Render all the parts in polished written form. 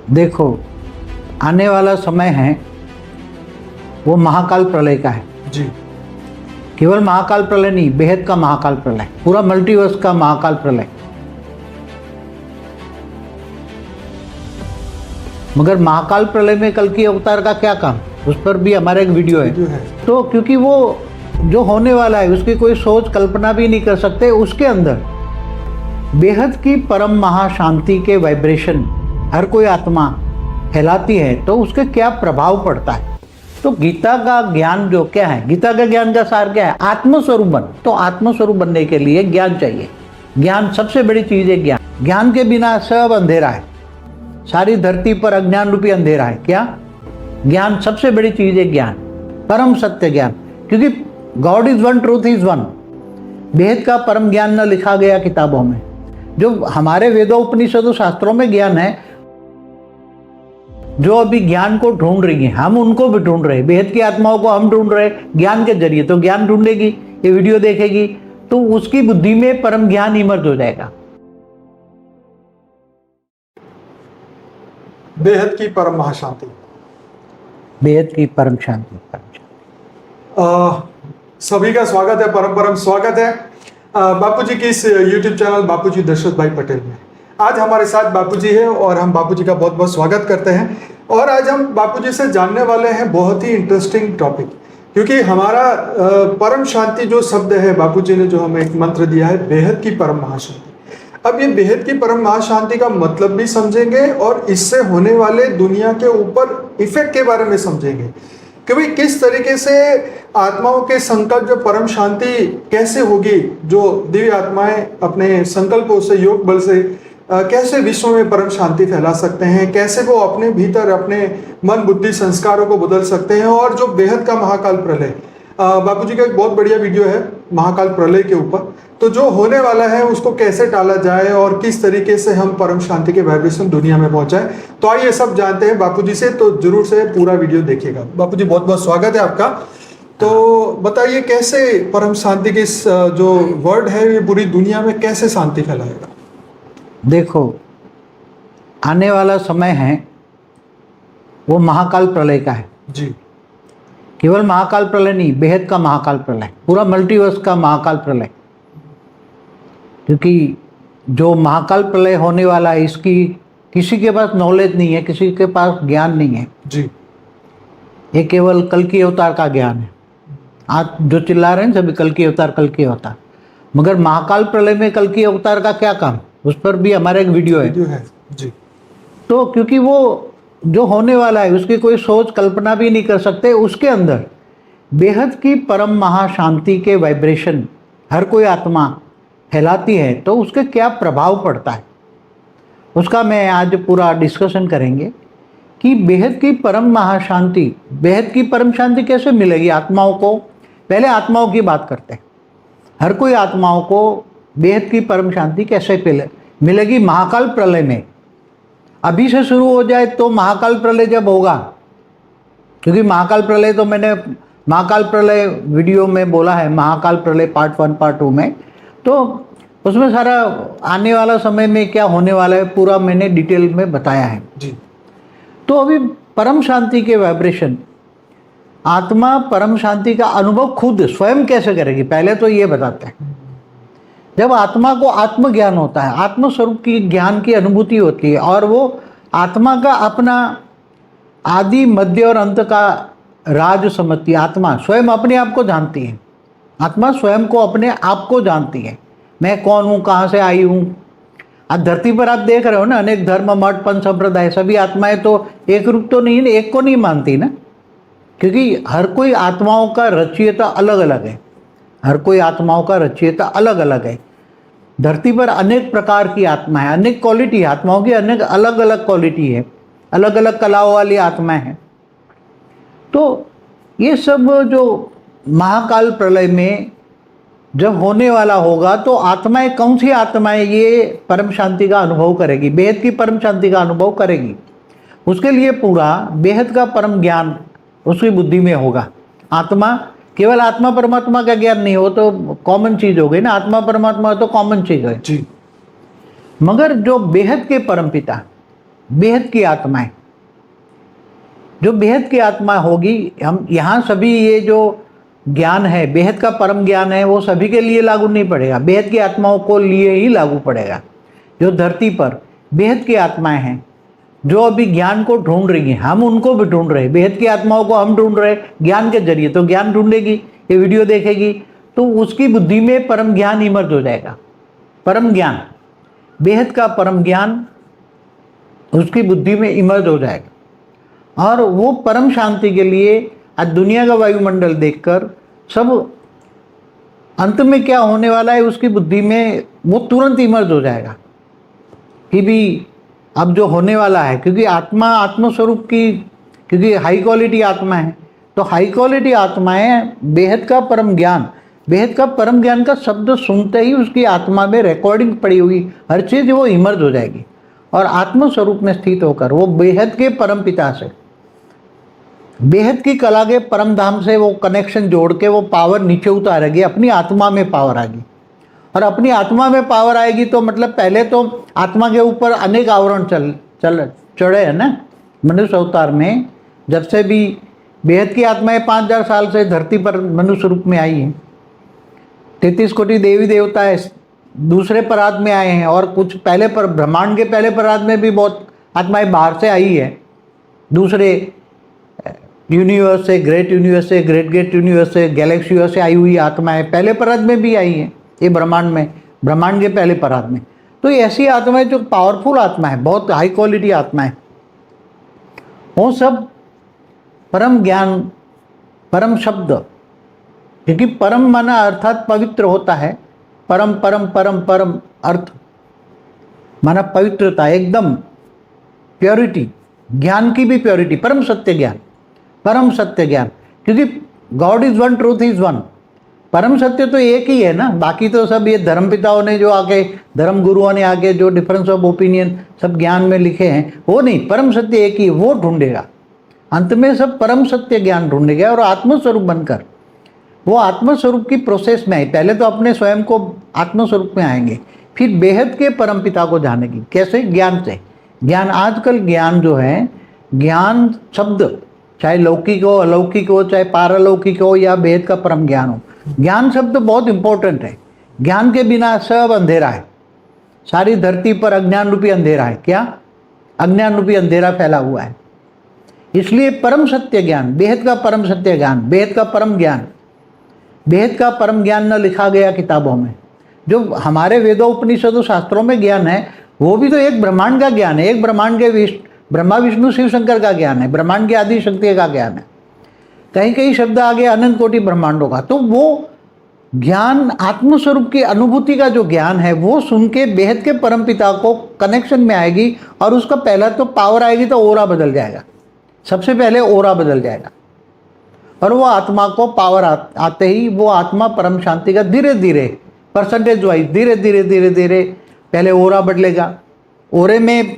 देखो, आने वाला समय है वो महाकाल प्रलय का है जी। केवल महाकाल प्रलय नहीं, बेहद का महाकाल प्रलय, पूरा मल्टीवर्स का महाकाल प्रलय। मगर महाकाल प्रलय में कल की अवतार का क्या काम, उस पर भी हमारा एक वीडियो है। तो क्योंकि वो जो होने वाला है उसकी कोई सोच कल्पना भी नहीं कर सकते, उसके अंदर बेहद की परम महाशांति के वाइब्रेशन हर कोई आत्मा फैलाती है, तो उसके क्या प्रभाव पड़ता है। तो गीता का ज्ञान जो क्या है, गीता का ज्ञान का सार क्या है, आत्मस्वरूप बन। तो आत्मस्वरूप बनने के लिए ज्ञान चाहिए। ज्ञान सबसे बड़ी चीज है। ज्ञान के बिना सब अंधेरा है, सारी धरती पर अज्ञान रूपी अंधेरा है। क्या ज्ञान सबसे बड़ी चीज है, ज्ञान, परम सत्य ज्ञान। क्योंकि God is one, truth is one. बेहद का परम ज्ञान न लिखा गया किताबों में, जो हमारे वेदों उपनिषदों शास्त्रों में ज्ञान है, जो अभी ज्ञान को ढूंढ रही है, हम उनको भी ढूंढ रहे हैं। बेहद की आत्माओं को हम ढूंढ रहे हैं ज्ञान के जरिए। तो ज्ञान ढूंढेगी, ये वीडियो देखेगी, तो उसकी बुद्धि में परम ज्ञान इमर्ज हो जाएगा। बेहद की परम महाशांति, बेहद की परम शांति, सभी का स्वागत है, परम स्वागत है बापूजी की इस YouTube चैनल बापूजी दशरथ भाई पटेल में। आज हमारे साथ बापूजी है और हम बापूजी का बहुत बहुत स्वागत करते हैं। और आज हम बापूजी से जानने वाले हैं बहुत ही इंटरेस्टिंग टॉपिक, क्योंकि हमारा परम शांति जो शब्द है, बापूजी ने जो हमें एक मंत्र दिया है, बेहद की परम महाशांति। अब ये बेहद की परम महाशांति का मतलब भी समझेंगे और इससे होने वाले दुनिया के ऊपर इफेक्ट के बारे में समझेंगे कि भाई किस तरीके से आत्माओं के संकल्प, जो परम शांति कैसे होगी, जो दिव्य आत्माएं अपने संकल्पों से, योग बल से कैसे विश्व में परम शांति फैला सकते हैं, कैसे वो अपने भीतर अपने मन बुद्धि संस्कारों को बदल सकते हैं। और जो बेहद का महाकाल प्रलय, बापूजी का एक बहुत बढ़िया वीडियो है महाकाल प्रलय के ऊपर। तो जो होने वाला है उसको कैसे टाला जाए और किस तरीके से हम परम शांति के वाइब्रेशन दुनिया में पहुंचाए, तो आइए सब जानते हैं बापूजी से। तो जरूर से पूरा वीडियो देखिएगा। बापूजी बहुत बहुत स्वागत है आपका। तो बताइए कैसे परम शांति की जो वर्ड है ये पूरी दुनिया में कैसे शांति फैलाएगा। देखो, आने वाला समय है वो महाकाल प्रलय का है जी। केवल महाकाल प्रलय नहीं, बेहद का महाकाल प्रलय, पूरा मल्टीवर्स का महाकाल प्रलय। क्योंकि जो महाकाल प्रलय होने वाला है, इसकी किसी के पास नॉलेज नहीं है, किसी के पास ज्ञान नहीं है जी। ये केवल कल की अवतार का ज्ञान है। आज जो चिल्ला रहे हैं सभी कल की अवतार, कल की अवतार। मगर महाकाल प्रलय में कल की अवतार का क्या काम, उस पर भी हमारा एक वीडियो है जी। तो क्योंकि वो जो होने वाला है उसकी कोई सोच कल्पना भी नहीं कर सकते, उसके अंदर बेहद की परम महाशांति के वाइब्रेशन हर कोई आत्मा फैलाती है, तो उसके क्या प्रभाव पड़ता है, उसका मैं आज पूरा डिस्कशन करेंगे कि बेहद की परम महाशांति, बेहद की परम शांति कैसे मिलेगी आत्माओं को। पहले आत्माओं की बात करते हैं। हर कोई आत्माओं को बेहद की परम शांति कैसे मिलेगी महाकाल प्रलय में। अभी से शुरू हो जाए तो महाकाल प्रलय जब होगा, क्योंकि महाकाल प्रलय तो मैंने महाकाल प्रलय वीडियो में बोला है, महाकाल प्रलय पार्ट 1 पार्ट 2 में, तो उसमें सारा आने वाला समय में क्या होने वाला है पूरा मैंने डिटेल में बताया है जी। तो अभी परम शांति के वाइब्रेशन, आत्मा परम शांति का अनुभव खुद स्वयं कैसे करेगी, पहले तो ये बताते हैं। जब आत्मा को आत्मज्ञान होता है, आत्मस्वरूप की ज्ञान की अनुभूति होती है, और वो आत्मा का अपना आदि मध्य और अंत का राज समझती है। आत्मा स्वयं अपने आप को जानती है, आत्मा स्वयं को अपने आप को जानती है, मैं कौन हूँ, कहाँ से आई हूँ। आज धरती पर आप देख रहे हो ना, अनेक धर्म, मठ, पंच संप्रदाय, सभी आत्माएं तो एक रूप तो नहीं, एक को नहीं मानती ना, क्योंकि हर कोई आत्माओं का रचयिता अलग अलग है। हर कोई आत्माओं का रचयिता अलग अलग है। धरती पर अनेक प्रकार की आत्मा है, अनेक क्वालिटी है आत्माओं की, अनेक अलग अलग क्वालिटी है, अलग अलग कलाओं वाली आत्माएं हैं। तो ये सब जो महाकाल प्रलय में जब होने वाला होगा, तो आत्माएं, कौन सी आत्माएं ये परम शांति का अनुभव करेगी, बेहद की परम शांति का अनुभव करेगी, उसके लिए पूरा बेहद का परम ज्ञान उसकी बुद्धि में होगा। आत्मा, केवल आत्मा परमात्मा का ज्ञान नहीं हो तो कॉमन चीज हो गई ना, आत्मा परमात्मा तो कॉमन चीज है जी। मगर जो बेहद के परमपिता, बेहद की आत्माएं, जो बेहद की आत्मा होगी, हम यहाँ सभी ये जो ज्ञान है, बेहद का परम ज्ञान है, वो सभी के लिए लागू नहीं पड़ेगा, बेहद की आत्माओं को लिए ही लागू पड़ेगा। जो धरती पर बेहद की आत्माएं हैं, जो अभी ज्ञान को ढूंढ रही हैं, हम उनको भी ढूंढ रहे हैं, बेहद की आत्माओं को हम ढूंढ रहे हैं ज्ञान के जरिए। तो ज्ञान ढूंढेगी, ये वीडियो देखेगी, तो उसकी बुद्धि में परम ज्ञान इमर्ज हो जाएगा। परम ज्ञान, बेहद का परम ज्ञान उसकी बुद्धि में इमर्ज हो जाएगा, और वो परम शांति के लिए आज दुनिया का वायुमंडल देखकर सब अंत में क्या होने वाला है उसकी बुद्धि में वो तुरंत इमर्ज हो जाएगा कि भी अब जो होने वाला है, क्योंकि आत्मा आत्मस्वरूप की, क्योंकि हाई क्वालिटी आत्मा है, तो हाई क्वालिटी आत्माएं बेहद का परम ज्ञान, बेहद का परम ज्ञान का शब्द सुनते ही उसकी आत्मा में रिकॉर्डिंग पड़ी हुई हर चीज़ वो इमर्ज हो जाएगी, और आत्मस्वरूप में स्थित होकर वो बेहद के परम पिता से, बेहद की कला के परम धाम से वो कनेक्शन जोड़ के वो पावर नीचे उतारेगी, अपनी आत्मा में पावर आएगी। और अपनी आत्मा में पावर आएगी तो मतलब पहले तो आत्मा के ऊपर अनेक आवरण चढ़े हैं ना। मनुष्य अवतार में जब से भी बेहद की आत्माएं 5000 साल से धरती पर मनुष्य रूप में आई हैं, 33 कोटि देवी देवता दूसरे परात में आए हैं, और कुछ पहले पर ब्रह्मांड के पहले परात में भी बहुत आत्माएं बाहर से आई है, दूसरे यूनिवर्स से, ग्रेट यूनिवर्स से, ग्रेट यूनिवर्स से, गैलेक्सी से आई हुई आत्माएं पहले परात में भी आई हैं, ये ब्रह्मांड में, ब्रह्मांड के पहले परात में। तो ये ऐसी आत्माएं जो पावरफुल आत्मा है, बहुत हाई क्वालिटी आत्माएं, वो सब परम ज्ञान, परम शब्द, क्योंकि परम माना अर्थात पवित्र होता है, परम परम परम परम अर्थ माना पवित्रता, एकदम प्योरिटी, ज्ञान की भी प्योरिटी, परम सत्य ज्ञान, परम सत्य ज्ञान, क्योंकि God is one, truth is one. परम सत्य तो एक ही है ना, बाकी तो सब ये धर्म पिताओं ने जो आके, धर्म गुरुओं ने आके जो डिफरेंस ऑफ ओपिनियन सब ज्ञान में लिखे हैं, वो नहीं, परम सत्य एक ही, वो ढूंढेगा अंत में, सब परम सत्य ज्ञान ढूंढेगा और आत्मस्वरूप बनकर वो आत्मस्वरूप की प्रोसेस में आए। पहले तो अपने स्वयं को आत्मस्वरूप में आएंगे, फिर बेहद के परम पिता को जानेगी। कैसे? ज्ञान से। ज्ञान, आजकल ज्ञान जो है, ज्ञान शब्द चाहे लौकिक हो, अलौकिक हो, चाहे पारलौकिक हो या बेहद का परम ज्ञान हो, ज्ञान शब्द बहुत इंपॉर्टेंट है। ज्ञान के बिना सब अंधेरा है, सारी धरती पर अज्ञान रूपी अंधेरा है। क्या? अज्ञान रूपी अंधेरा फैला हुआ है। इसलिए परम सत्य ज्ञान, बेहद का परम सत्य ज्ञान, बेहद का परम ज्ञान, बेहद का परम ज्ञान न लिखा गया किताबों में। जो हमारे वेदों उपनिषदों शास्त्रों में ज्ञान है, वो भी तो एक ब्रह्मांड का ज्ञान है, एक ब्रह्मांड के ब्रह्मा विष्णु शिव शंकर का ज्ञान है, ब्रह्मांड की आदि शक्ति का ज्ञान है। कहीं कहीं शब्द आ गया अनंत कोटि ब्रह्मांडों का, तो वो ज्ञान, आत्मस्वरूप की अनुभूति का जो ज्ञान है, वो सुन के बेहद के परम पिता को कनेक्शन में आएगी, और उसका पहला तो पावर आएगी तो ओरा बदल जाएगा, सबसे पहले ओरा बदल जाएगा, और वो आत्मा को पावर आते ही वो आत्मा परम शांति का धीरे धीरे परसेंटेज वाइज धीरे धीरे धीरे धीरे पहले ओरा बदलेगा। ओरे में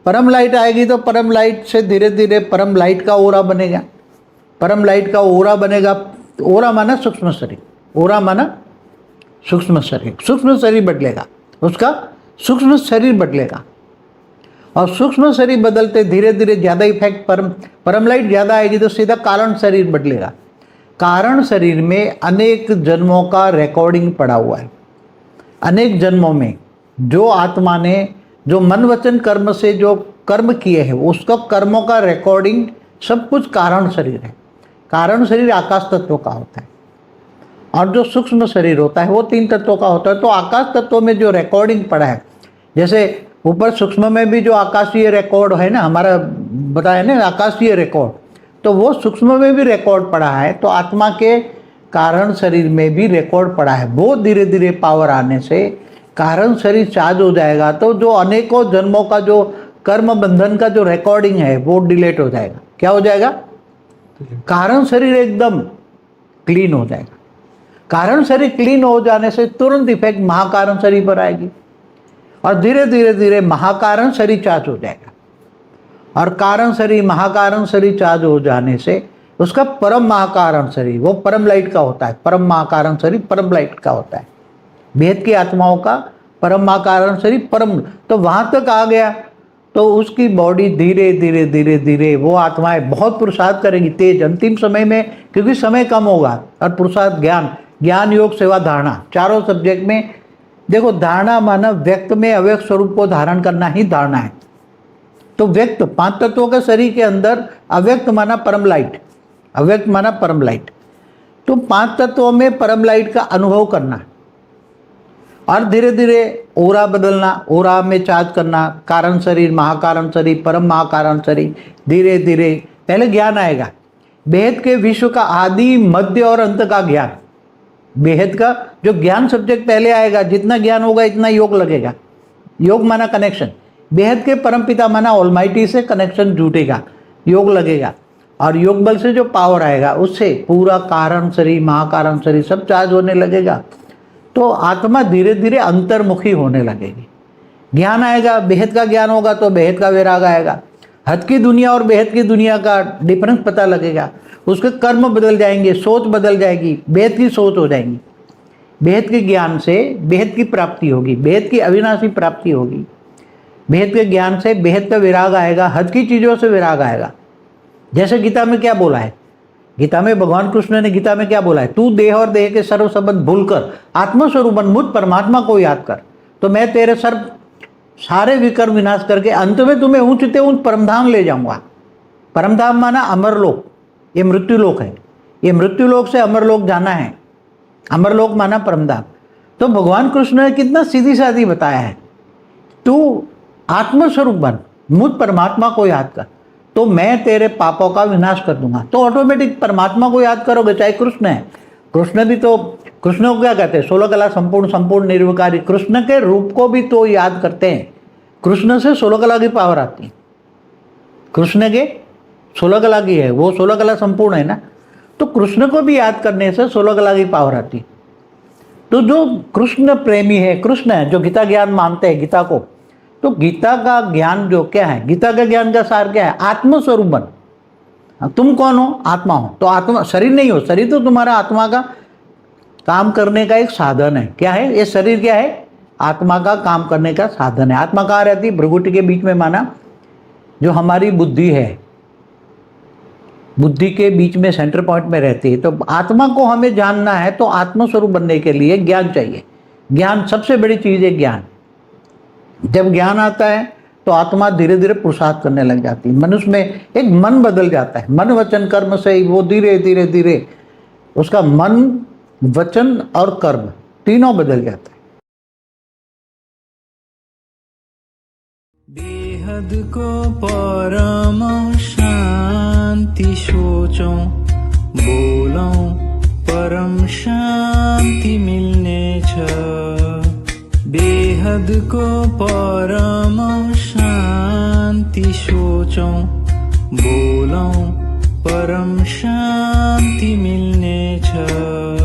परम लाइट आएगी तो परम लाइट से धीरे धीरे परम लाइट का ओरा बनेगा, परम लाइट का ओरा बनेगा। ओरा माना सूक्ष्म शरीर, ओरा माना सूक्ष्म शरीर, सूक्ष्म शरीर बदलेगा, उसका सूक्ष्म शरीर बदलेगा, और सूक्ष्म शरीर बदलते धीरे धीरे ज़्यादा इफेक्ट, परम लाइट ज़्यादा आएगी तो सीधा कारण शरीर बदलेगा। कारण शरीर में अनेक जन्मों का रिकॉर्डिंग पड़ा हुआ है, अनेक जन्मों में जो आत्मा ने जो मन वचन कर्म से जो कर्म किए हैं, उसका कर्मों का रिकॉर्डिंग सब कुछ कारण शरीर है। कारण शरीर आकाश तत्व का होता है, और जो सूक्ष्म शरीर होता है वो 3 तत्वों का होता है। तो आकाश तत्व में जो रिकॉर्डिंग पड़ा है, जैसे ऊपर सूक्ष्म में भी जो आकाशीय रिकॉर्ड है ना, हमारा बताया ना आकाशीय रिकॉर्ड, तो वो सूक्ष्म में भी रिकॉर्ड पड़ा है, तो आत्मा के कारण शरीर में भी रिकॉर्ड पड़ा है। वो धीरे धीरे पावर आने से कारण शरीर चार्ज हो जाएगा, तो जो अनेकों जन्मों का जो कर्म बंधन का जो रिकॉर्डिंग है वो डिलीट हो जाएगा। क्या हो जाएगा? कारण शरीर एकदम क्लीन हो जाएगा। कारण शरीर क्लीन हो जाने से तुरंत इफेक्ट महाकारण शरीर पर आएगी, और धीरे धीरे धीरे महाकारण शरीर चार्ज हो जाएगा, और कारण शरीर, महाकारण शरीर चार्ज हो जाने से उसका परम महाकारण शरीर, वो परम लाइट का होता है। परम महाकारण शरीर परम लाइट का होता है, बेहद की आत्माओं का परम महाकारण शरीर परम। तो वहाँ तक आ गया तो उसकी बॉडी धीरे धीरे धीरे धीरे वो आत्माएं बहुत पुरुषार्थ करेंगी तेज अंतिम समय में, क्योंकि समय कम होगा। और पुरुषार्थ ज्ञान योग सेवा धारणा चारों सब्जेक्ट में देखो, धारणा माना व्यक्त में अव्यक्त स्वरूप को धारण करना ही धारणा है। तो व्यक्त 5 तत्वों के शरीर के अंदर, अव्यक्त माना परम लाइट, अव्यक्त माना परम लाइट। तो 5 तत्वों में परम लाइट का अनुभव करना और धीरे धीरे ओरा बदलना, ओरा में चार्ज करना, कारण शरीर, महाकारण शरीर, परम महाकारण शरीर। धीरे धीरे पहले ज्ञान आएगा, बेहद के विश्व का आदि मध्य और अंत का ज्ञान। बेहद का जो ज्ञान सब्जेक्ट पहले आएगा, जितना ज्ञान होगा इतना योग लगेगा। योग माना कनेक्शन, बेहद के परमपिता माना ऑलमाइटी से कनेक्शन जुटेगा, योग लगेगा। और योग बल से जो पावर आएगा उससे पूरा कारण शरीर, महाकारण शरीर सब चार्ज होने लगेगा। तो आत्मा धीरे धीरे अंतर्मुखी होने लगेगी। ज्ञान आएगा, बेहद का ज्ञान होगा तो बेहद का वैराग आएगा। हद की दुनिया और बेहद की दुनिया का डिफरेंस पता लगेगा। उसके कर्म बदल जाएंगे, सोच बदल जाएगी, बेहद की सोच हो जाएंगी। बेहद के ज्ञान से बेहद की प्राप्ति होगी, बेहद की अविनाशी प्राप्ति होगी। बेहद के ज्ञान से बेहद का विराग आएगा, हद की चीज़ों से विराग आएगा। जैसे गीता में क्या बोला है, गीता में भगवान कृष्ण ने गीता में क्या बोला है, तू देह और देह के सर्व संबंध भूलकर आत्मस्वरूप मुझ परमात्मा को याद कर, तो मैं तेरे सारे विकर्म विनाश करके अंत में तुम्हें ऊंचते ऊंच परमधाम ले जाऊंगा। परमधाम माना अमरलोक, ये मृत्युलोक है। ये मृत्युलोक से अमरलोक जाना है। अमरलोक माना परमधाम। तो भगवान कृष्ण ने कितना सीधी सादी बताया है, तू आत्मस्वरूप बन, मुझ परमात्मा को याद कर, तो मैं तेरे पापों का विनाश कर दूंगा। तो ऑटोमेटिक परमात्मा को याद करोगे, चाहे कृष्ण है। कृष्ण भी तो, कृष्ण को क्या कहते हैं, 16 कला संपूर्ण, संपूर्ण निर्विकारी। कृष्ण के रूप को भी तो याद करते हैं। कृष्ण से 16 कला की पावर आती है। कृष्ण के 16 कला की है, वो 16 कला संपूर्ण है ना। तो कृष्ण को भी याद करने से 16 कला की पावर आती है। तो जो कृष्ण प्रेमी है, कृष्ण है, जो गीता ज्ञान मानते हैं गीता को, तो गीता का ज्ञान जो क्या है, गीता का ज्ञान का सार क्या है, आत्मस्वरूप बन। तुम कौन हो, आत्मा हो। तो आत्मा शरीर नहीं हो, शरीर तो तुम्हारा आत्मा का काम करने का एक साधन है। क्या है ये शरीर, क्या है, आत्मा का काम करने का साधन है। आत्मा कहाँ रहती है, भ्रुकुटी के बीच में माना, जो हमारी बुद्धि है, बुद्धि के बीच में सेंटर पॉइंट में रहती है। तो आत्मा को हमें जानना है, तो आत्मस्वरूप बनने के लिए ज्ञान चाहिए। ज्ञान सबसे बड़ी चीज़ है, ज्ञान। जब ज्ञान आता है तो आत्मा धीरे धीरे पुरुषार्थ करने लग जाती है। मनुष्य में एक मन बदल जाता है। मन वचन कर्म से ही वो धीरे धीरे धीरे उसका मन, वचन और कर्म तीनों बदल जाता है। बेहद को परम शांति सोचो, बोलो परम शांति मिलने छ। बेहद को परम शांति सोचो, बोलो परम शांति मिलने छ।